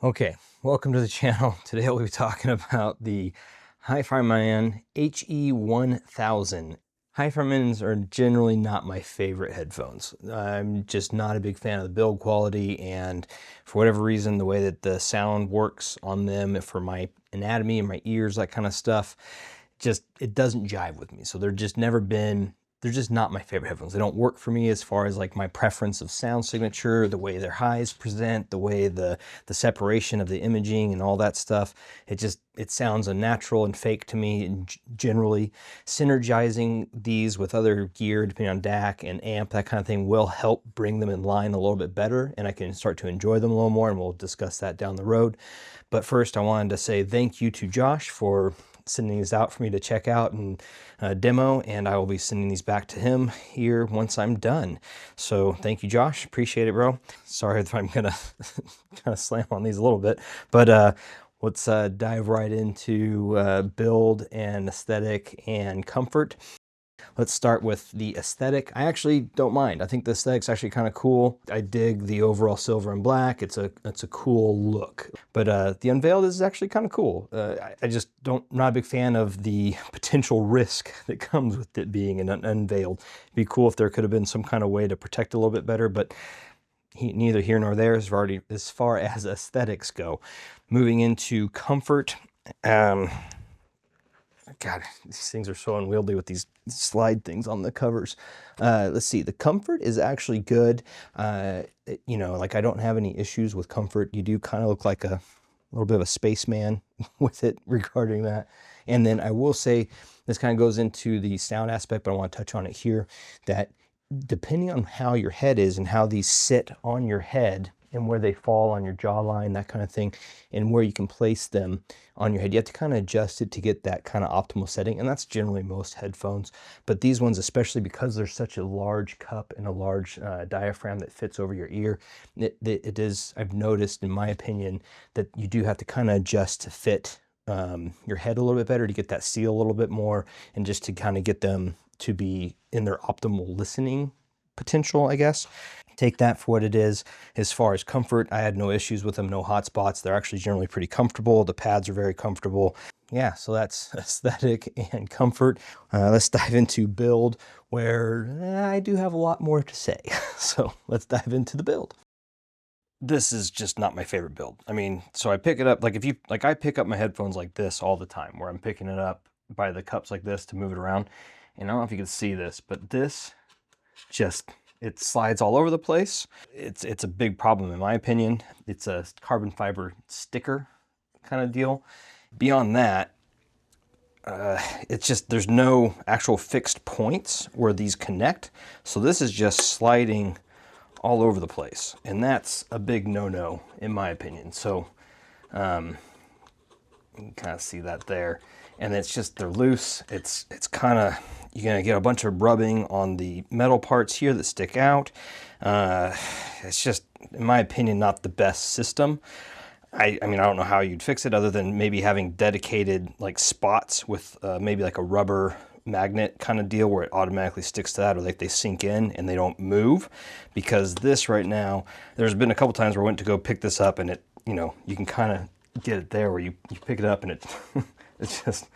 Okay, welcome to the channel. Today we'll be talking about the HifiMan HE1000. HifiMans are generally not my favorite headphones. I'm just not a big fan of the build quality, and for whatever reason, the way that the sound works on them for my anatomy and my ears, that kind of stuff, it doesn't jive with me. So they're just not my favorite headphones. They don't work for me as far as like my preference of sound signature, the way their highs present, the way the separation of the imaging and all that stuff. It sounds unnatural and fake to me. And generally, synergizing these with other gear, depending on DAC and amp, that kind of thing, will help bring them in line a little bit better, and I can start to enjoy them a little more, and we'll discuss that down the road. But first, I wanted to say thank you to Josh for sending these out for me to check out and demo, and I will be sending these back to him here once I'm done. So thank you, Josh. Appreciate it, bro. Sorry if I'm gonna kind of slam on these a little bit, but let's dive right into build and aesthetic and comfort. Let's start with the aesthetic. I actually don't mind. I think the aesthetic's actually kind of cool. I dig the overall silver and black. It's a cool look. But the Unveiled is actually kind of cool. I just not a big fan of the potential risk that comes with it being an Unveiled. It'd be cool if there could have been some kind of way to protect it a little bit better, but neither here nor there as far as aesthetics go. Moving into comfort. God, these things are so unwieldy with these slide things on the covers. Let's see, the comfort is actually good. You know, like I don't have any issues with comfort. You do kind of look like a little bit of a spaceman with it regarding that. And then I will say, this kind of goes into the sound aspect, but I want to touch on it here, that depending on how your head is and how these sit on your head, and where they fall on your jawline, that kind of thing, and where you can place them on your head. You have to kind of adjust it to get that kind of optimal setting, and that's generally most headphones. But these ones, especially because there's such a large cup and a large diaphragm that fits over your ear, it is, I've noticed, in my opinion, that you do have to kind of adjust to fit your head a little bit better, to get that seal a little bit more, and just to kind of get them to be in their optimal listening potential, I guess. Take that for what it is. As far as comfort, I had no issues with them, no hot spots. They're actually generally pretty comfortable. The pads are very comfortable. Yeah, so that's aesthetic and comfort. Let's dive into build, where I do have a lot more to say. So let's dive into the build. This is just not my favorite build. I mean, so I pick it up, I pick up my headphones like this all the time, where I'm picking it up by the cups like this to move it around. And I don't know if you can see this, but this it slides all over the place. It's a big problem in my opinion. It's a carbon fiber sticker kind of deal. Beyond that, it's just, there's no actual fixed points where these connect. So this is just sliding all over the place. And that's a big no-no in my opinion. So you can kind of see that there. And it's just, they're loose. It's kind of, you're gonna get a bunch of rubbing on the metal parts here that stick out. It's just, in my opinion, not the best system. I mean, I don't know how you'd fix it other than maybe having dedicated like spots with maybe like a rubber magnet kind of deal where it automatically sticks to that, or like they sink in and they don't move. Because this right now, there's been a couple times where I went to go pick this up and it, you know, you can kind of get it there where you pick it up and it it's just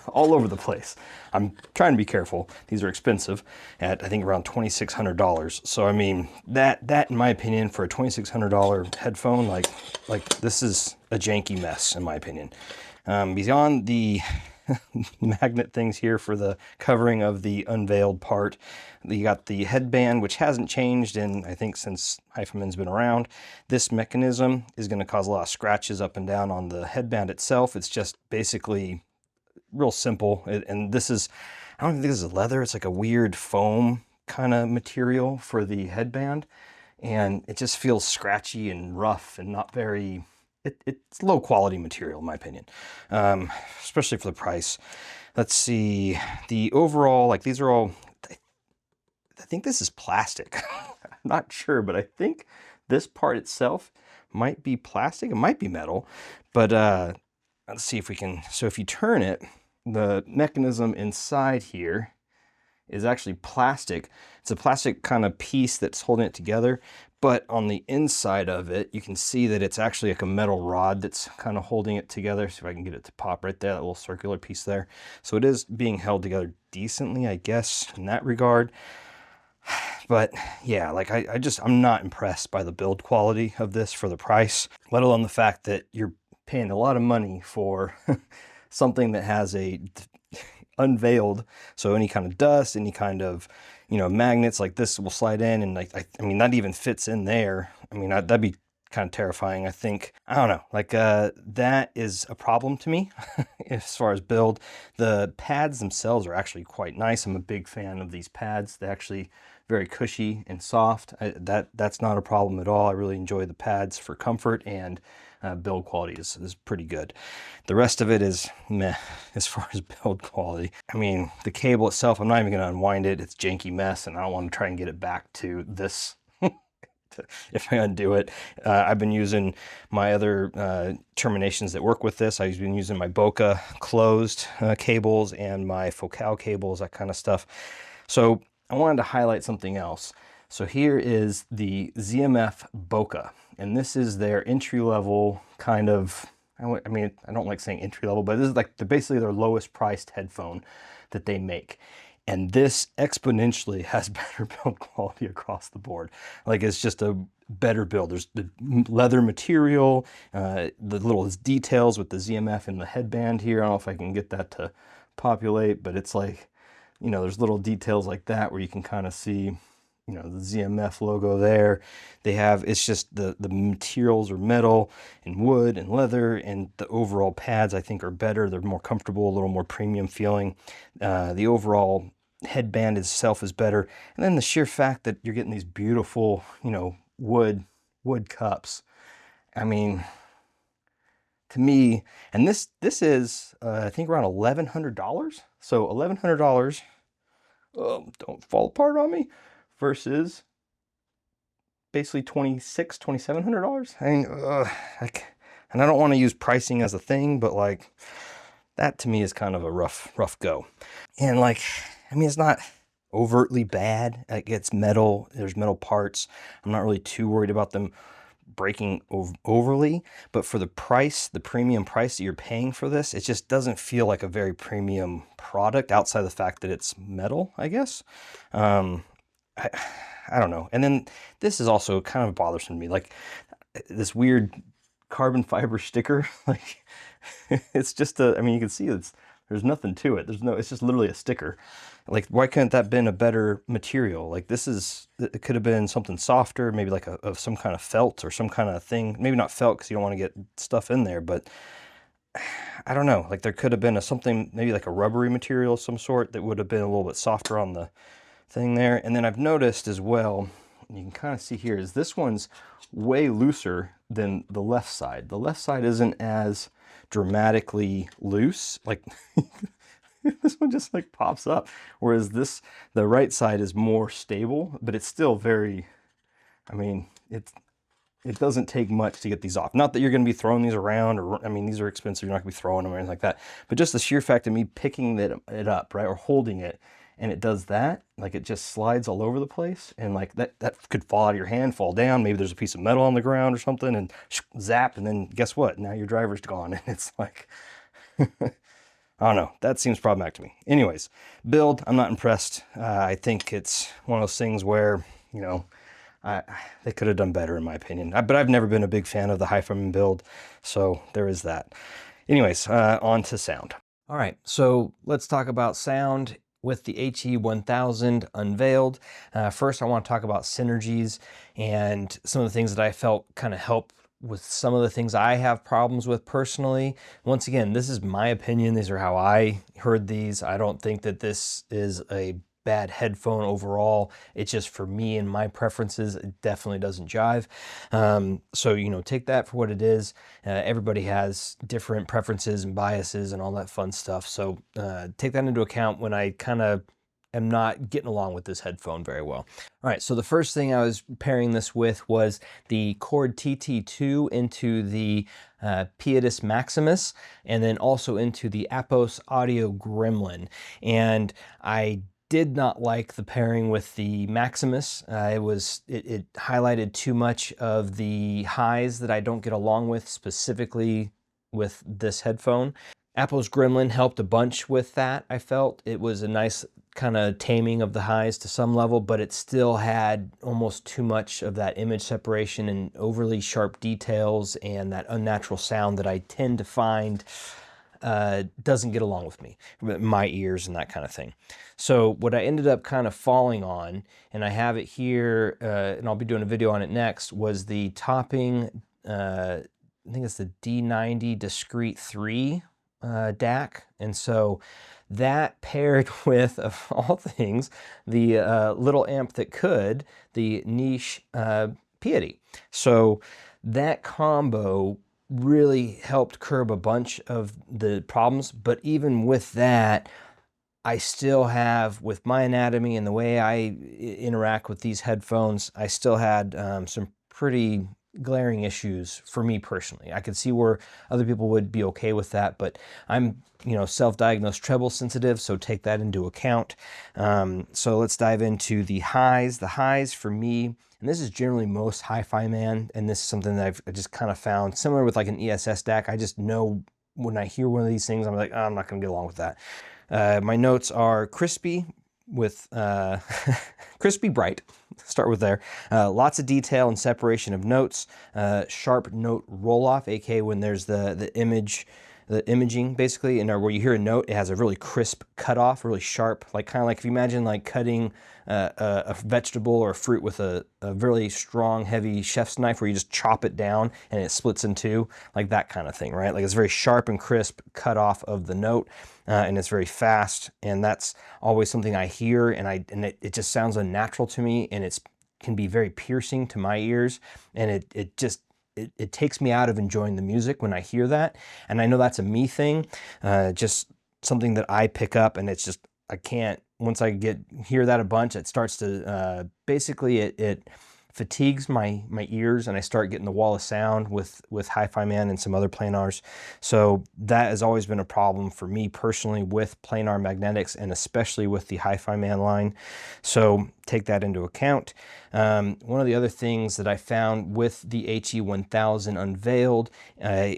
all over the place. I'm trying to be careful. These are expensive at, I think, around $2,600. So I mean, that in my opinion, for a $2,600 headphone, like this is a janky mess in my opinion. Beyond the magnet things here for the covering of the Unveiled part, you got the headband, which hasn't changed in, I think, since HifiMan's been around. This mechanism is going to cause a lot of scratches up and down on the headband itself. It's just basically real simple. And this is, I don't think this is leather. It's like a weird foam kind of material for the headband. And it just feels scratchy and rough and not very, it's low quality material in my opinion, especially for the price. Let's see, the overall, like these are all, I think this is plastic. I'm not sure, but I think this part itself might be plastic. It might be metal, but let's see if we can, so if you turn it, the mechanism inside here is actually plastic. It's a plastic kind of piece that's holding it together, but on the inside of it, you can see that it's actually like a metal rod that's kind of holding it together. See if I can get it to pop right there, that little circular piece there. So it is being held together decently, I guess, in that regard. But yeah, like I'm not impressed by the build quality of this for the price, let alone the fact that you're paying a lot of money for something that has a unveiled, so any kind of dust, any kind of, you know, magnets like this will slide in, and like I mean that even fits in there. I mean that'd be kind of terrifying, I think. I don't know, like that is a problem to me as far as build. The pads themselves are actually quite nice. I'm a big fan of these pads. They're actually very cushy and soft. That's not a problem at all. I really enjoy the pads for comfort, and build quality is pretty good. The rest of it is meh as far as build quality. I mean, the cable itself, I'm not even going to unwind it. It's a janky mess, and I don't want to try and get it back to this if I undo it. I've been using my other terminations that work with this. I've been using my Boca closed cables and my Focal cables, that kind of stuff. So I wanted to highlight something else. So here is the ZMF Boca, and this is their entry-level kind of, I mean, I don't like saying entry-level, but this is like basically their lowest priced headphone that they make. And this exponentially has better build quality across the board. Like, it's just a better build. There's the leather material, the little details with the ZMF and the headband here. I don't know if I can get that to populate, but it's like, you know, there's little details like that where you can kind of see, you know, the ZMF logo there. They have, it's just the materials are metal and wood and leather, and the overall pads I think are better. They're more comfortable, a little more premium feeling. The overall headband itself is better. And then the sheer fact that you're getting these beautiful, you know, wood cups. I mean, to me, and this is I think around $1,100. So $1,100, don't fall apart on me, versus basically $2,700. I mean, and I don't want to use pricing as a thing, but like that to me is kind of a rough go. And like, I mean, it's not overtly bad. It gets metal, there's metal parts. I'm not really too worried about them breaking overly, but for the price, the premium price that you're paying for this, it just doesn't feel like a very premium product outside of the fact that it's metal, I guess. I don't know. And then this is also kind of bothersome to me, like this weird carbon fiber sticker. Like, it's just I mean, you can see there's nothing to it. It's just literally a sticker. Like, why couldn't that been a better material? Like, it could have been something softer, maybe like some kind of felt or some kind of thing. Maybe not felt because you don't want to get stuff in there, but I don't know. Like, there could have been something, maybe like a rubbery material of some sort that would have been a little bit softer on the thing there. And then I've noticed as well, you can kind of see here, is this one's way looser than the left side. The left side isn't as dramatically loose. Like, this one just like pops up, whereas the right side is more stable, but it's still very, I mean, it doesn't take much to get these off. Not that you're going to be throwing these around, or, I mean, these are expensive, you're not going to be throwing them or anything like that, but just the sheer fact of me picking it up, right, or holding it, and it does that, like it just slides all over the place, and like that could fall out of your hand, fall down, maybe there's a piece of metal on the ground or something, and zap, and then guess what? Now your driver's gone, and it's like, I don't know, that seems problematic to me. Anyways, build, I'm not impressed. I think it's one of those things where, you know, they could have done better in my opinion. But I've never been a big fan of the HifiMan build, so there is that. Anyways, on to sound. All right, so let's talk about sound with the HE1000 Unveiled. First, I want to talk about synergies and some of the things that I felt kind of help with some of the things I have problems with personally. Once again, this is my opinion. These are how I heard these. I don't think that this is a bad headphone overall. It's just for me and my preferences, it definitely doesn't jive. So, you know, take that for what it is. Everybody has different preferences and biases and all that fun stuff. So take that into account when I kind of am not getting along with this headphone very well. All right, so the first thing I was pairing this with was the Cord TT2 into the Pietus Maximus, and then also into the Apos Audio Gremlin. And I did not like the pairing with the Maximus. It highlighted too much of the highs that I don't get along with, specifically with this headphone. Apple's Gremlin helped a bunch with that, I felt. It was a nice kind of taming of the highs to some level, but it still had almost too much of that image separation and overly sharp details and that unnatural sound that I tend to find doesn't get along with me, my ears and that kind of thing. So what I ended up kind of falling on, and I have it here, and I'll be doing a video on it next, was the topping, I think it's the D90 Discrete 3 DAC. And so that paired with, of all things, the little amp that could, the niche Piety. So that combo really helped curb a bunch of the problems. But even with that, I still have, with my anatomy and the way I interact with these headphones, I still had some pretty glaring issues for me personally. I could see where other people would be okay with that, but I'm, you know, self-diagnosed treble sensitive, so take that into account. So let's dive into the highs. The highs for me, and this is generally most HifiMan, and this is something that I just kind of found similar with like an ESS DAC. I just know when I hear one of these things, I'm like, oh, I'm not going to get along with that. My notes are crispy with crispy bright. Start with there. Lots of detail and separation of notes. Sharp note roll off, aka when there's the imaging basically, and where you hear a note, it has a really crisp cutoff, really sharp, like kind of like if you imagine like cutting a vegetable or a fruit with a really strong, heavy chef's knife where you just chop it down and it splits in two, like that kind of thing, right? Like it's very sharp and crisp cutoff of the note, and it's very fast, and that's always something I hear, and it just sounds unnatural to me, and it can be very piercing to my ears, and it takes me out of enjoying the music when I hear that. And I know that's a me thing, just something that I pick up, and it's just, I can't, once I hear that a bunch, it starts to, basically it fatigues my ears, and I start getting the wall of sound with HifiMan and some other planars. So that has always been a problem for me personally with planar magnetics, and especially with the HifiMan line. So take that into account. One of the other things that I found with the HE1000 Unveiled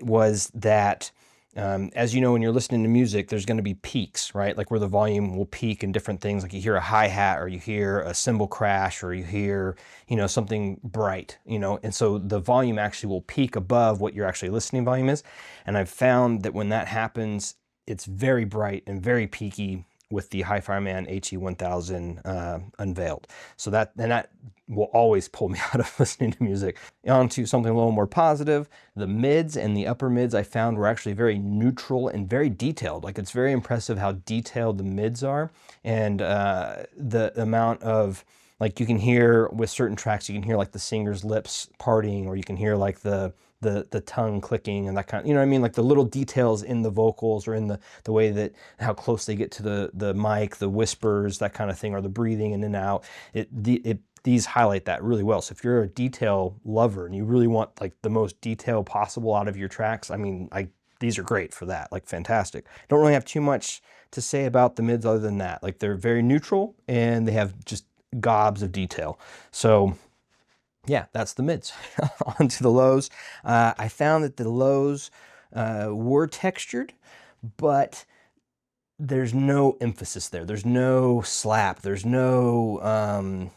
was that as you know, when you're listening to music, there's going to be peaks, right? Like where the volume will peak in different things. Like you hear a hi-hat, or you hear a cymbal crash, or you hear, you know, something bright, you know, and so the volume actually will peak above what your actually listening volume is. And I've found that when that happens, it's very bright and very peaky with the HifiMan HE1000 Unveiled. So that will always pull me out of listening to music. On to something a little more positive. The mids and the upper mids I found were actually very neutral and very detailed. Like it's very impressive how detailed the mids are, and the amount of, like you can hear with certain tracks, you can hear like the singer's lips parting, or you can hear like the tongue clicking and that kind of, you know what I mean? Like the little details in the vocals, or in the way that, how close they get to the mic, the whispers, that kind of thing, or the breathing in and out. These highlight that really well. So if you're a detail lover and you really want like the most detail possible out of your tracks, I mean, these are great for that, like fantastic. Don't really have too much to say about the mids other than that. Like they're very neutral and they have just gobs of detail. So yeah, that's the mids. On to the lows. I found that the lows were textured, but there's no emphasis there. There's no slap. There's no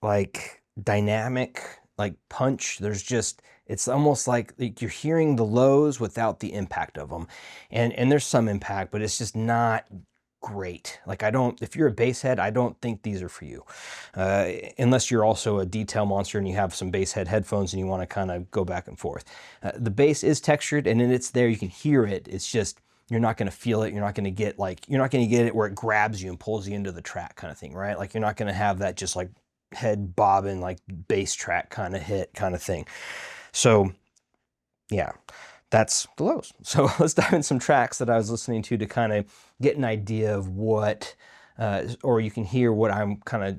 like dynamic, like punch. There's just, it's almost like you're hearing the lows without the impact of them. And there's some impact, but it's just not great. Like if you're a bass head, I don't think these are for you. Unless you're also a detail monster and you have some bass head headphones and you want to kind of go back and forth. The bass is textured, and then it's there, you can hear it. It's just, you're not going to feel it. You're not going to get it where it grabs you and pulls you into the track kind of thing, right? Like you're not going to have that just like head bobbing, like bass track kind of hit kind of thing. So yeah, that's the lows. So let's dive in some tracks that I was listening to kind of get an idea of what, or you can hear what I'm kind of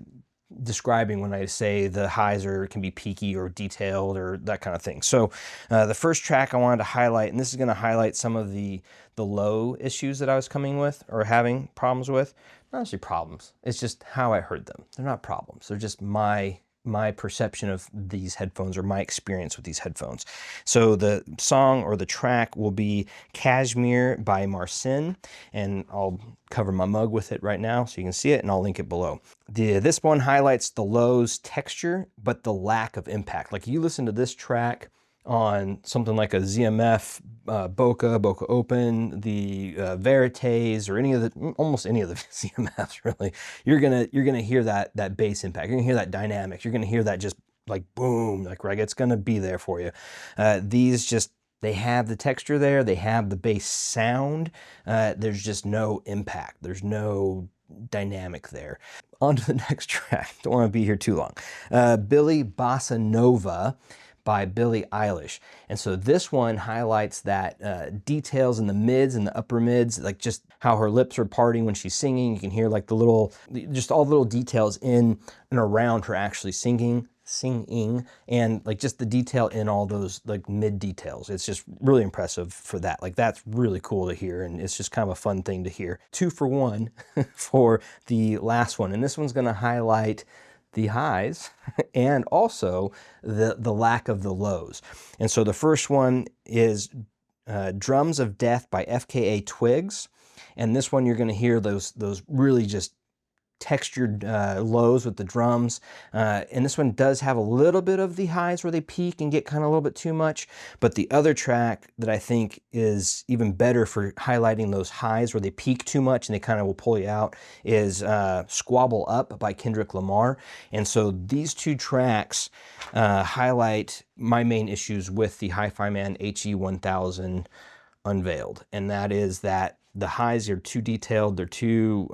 describing when I say the highs can be peaky or detailed or that kind of thing. So the first track I wanted to highlight, and this is going to highlight some of the low issues that I was coming with or having problems with. Not actually problems. It's just how I heard them. They're not problems. They're just my perception of these headphones or my experience with these headphones. So the song or the track will be Cashmere by Marcin, and I'll cover my mug with it right now so you can see it, and I'll link it below. This one highlights the low's texture, but the lack of impact. Like you listen to this track on something like a ZMF, Bokeh Open, the Verites, or almost any of the ZMFs really, you're gonna hear that bass impact. You're gonna hear that dynamics. You're gonna hear that just like boom, like right. It's gonna be there for you. These just, they have the texture there. They have the bass sound. There's just no impact. There's no dynamic there. On to the next track. Don't want to be here too long. Billy Bossa Nova by Billie Eilish. And so this one highlights that details in the mids and the upper mids, like just how her lips are parting when she's singing. You can hear like just all the little details in and around her actually singing, and like just the detail in all those like mid details. It's just really impressive for that. Like that's really cool to hear, and it's just kind of a fun thing to hear. 2 for 1 for the last one. And this one's gonna highlight the highs and also the lack of the lows. And so the first one is Drums of Death by FKA Twigs. And this one you're going to hear those really just textured lows with the drums. And this one does have a little bit of the highs where they peak and get kind of a little bit too much. But the other track that I think is even better for highlighting those highs where they peak too much and they kind of will pull you out is Squabble Up by Kendrick Lamar. And so these two tracks highlight my main issues with the HifiMan HE1000 Unveiled. And that is that the highs are too detailed, they're too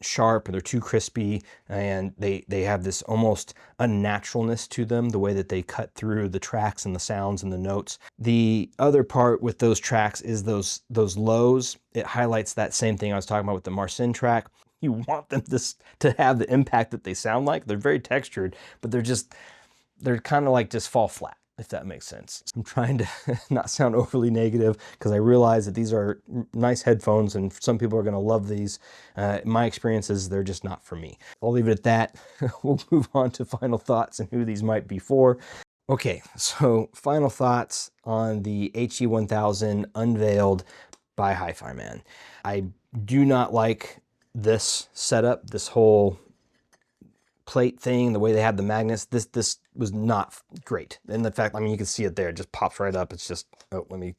sharp, they're too crispy, and they have this almost unnaturalness to them, the way that they cut through the tracks and the sounds and the notes. The other part with those tracks is those lows. It highlights that same thing I was talking about with the Marcin track. You want them to have the impact that they sound like. They're very textured, but they're kind of like just fall flat, if that makes sense. I'm trying to not sound overly negative because I realize that these are nice headphones and some people are going to love these. My experience is they're just not for me. I'll leave it at that. We'll move on to final thoughts and who these might be for. Okay, so final thoughts on the HE1000 Unveiled by HifiMan. I do not like this setup, this whole plate thing, the way they have the magnets. This was not great. And the fact, I mean, you can see it there, it just pops right up. It's just, oh, let me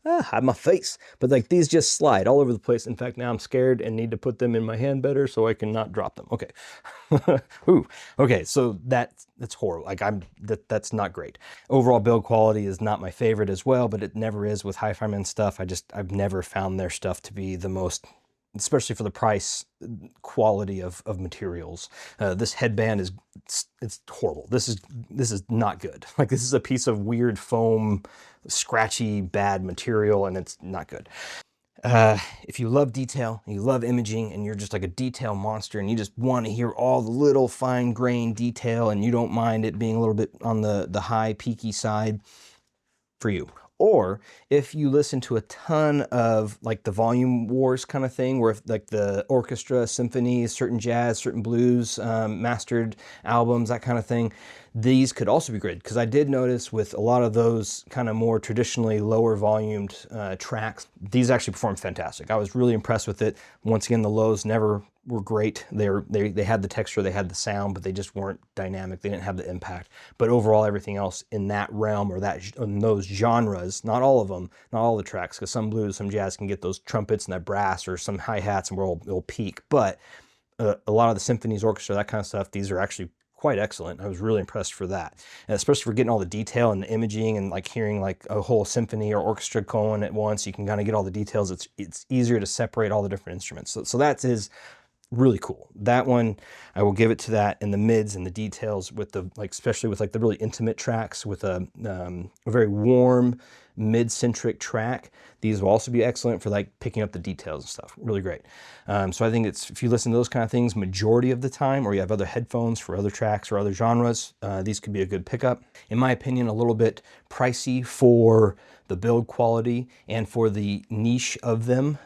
hide my face. But like these just slide all over the place. In fact, now I'm scared and need to put them in my hand better so I can not drop them. Okay. Ooh. Okay, so that's horrible. Like that's not great. Overall build quality is not my favorite as well, but it never is with HifiMan stuff. I've never found their stuff to be the most, especially for the price quality of materials. This headband it's horrible. This is not good. Like this is a piece of weird foam, scratchy, bad material, and it's not good. If you love detail, and you love imaging, and you're just like a detail monster, and you just want to hear all the little fine grained detail, and you don't mind it being a little bit on the high peaky side, for you. Or if you listen to a ton of like the Volume Wars kind of thing, where if, like the orchestra, symphonies, certain jazz, certain blues, mastered albums, that kind of thing, these could also be great. Because I did notice with a lot of those kind of more traditionally lower volumed tracks, these actually performed fantastic. I was really impressed with it. Once again, the lows never were great. They had the texture, they had the sound, but they just weren't dynamic. They didn't have the impact. But overall, everything else in that realm or in those genres, not all of them, not all the tracks, because some blues, some jazz can get those trumpets and that brass or some hi-hats and it'll peak. But a lot of the symphonies, orchestra, that kind of stuff, these are actually quite excellent. I was really impressed for that, and especially for getting all the detail and the imaging and like hearing like a whole symphony or orchestra going at once. You can kind of get all the details. It's easier to separate all the different instruments. So that is really cool. That one, I will give it to that. And the mids and the details with the, like, especially with like the really intimate tracks with a very warm mid-centric track. These will also be excellent for like picking up the details and stuff. Really great. So I think it's, if you listen to those kind of things majority of the time, or you have other headphones for other tracks or other genres, these could be a good pickup. In my opinion, a little bit pricey for the build quality and for the niche of them.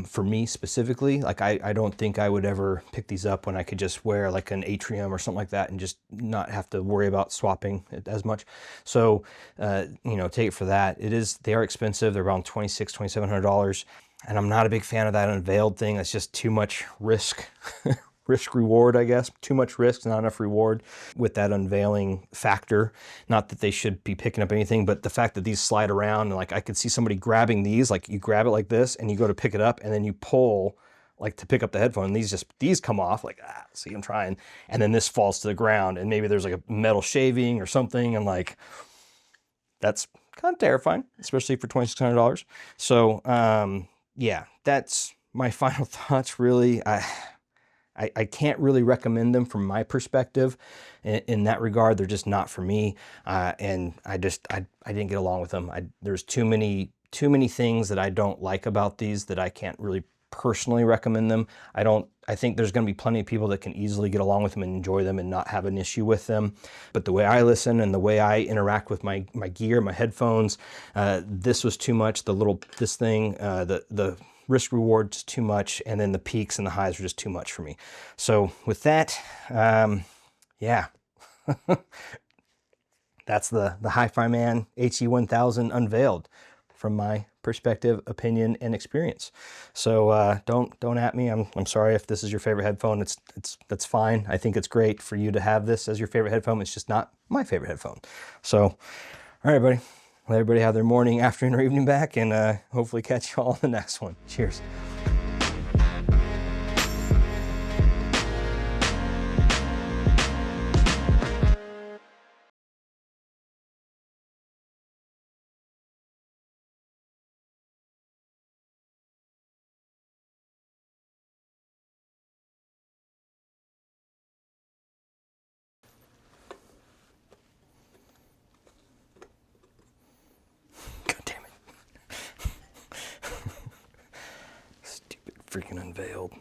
For me specifically, like I don't think I would ever pick these up when I could just wear like an Atrium or something like that and just not have to worry about swapping it as much. So, you know, take it for that. They are expensive. They're around $2,700. And I'm not a big fan of that unveiled thing. It's just too much risk. Risk reward, I guess. Too much risk, not enough reward with that unveiling factor. Not that they should be picking up anything, but the fact that these slide around, and like I could see somebody grabbing these, like you grab it like this and you go to pick it up and then you pull like to pick up the headphone, and these come off, like, see, I'm trying, and then this falls to the ground, and maybe there's like a metal shaving or something, and like, that's kind of terrifying, especially for $2,600. So, yeah, that's my final thoughts, really. I can't really recommend them from my perspective in that regard. They're just not for me. And I didn't get along with them. There's too many things that I don't like about these that I can't really personally recommend them. I think there's going to be plenty of people that can easily get along with them and enjoy them and not have an issue with them. But the way I listen and the way I interact with my gear, my headphones, this was too much. This thing, the risk reward's too much, and then the peaks and the highs were just too much for me. So with that, yeah, that's the HifiMan HE1000 Unveiled from my perspective, opinion, and experience. So don't at me. I'm sorry if this is your favorite headphone. That's fine. I think it's great for you to have this as your favorite headphone. It's just not my favorite headphone. So, all right, everybody. Let everybody have their morning, afternoon, or evening back, and hopefully catch you all in the next one. Cheers. God damn it. Stupid freaking Unveiled.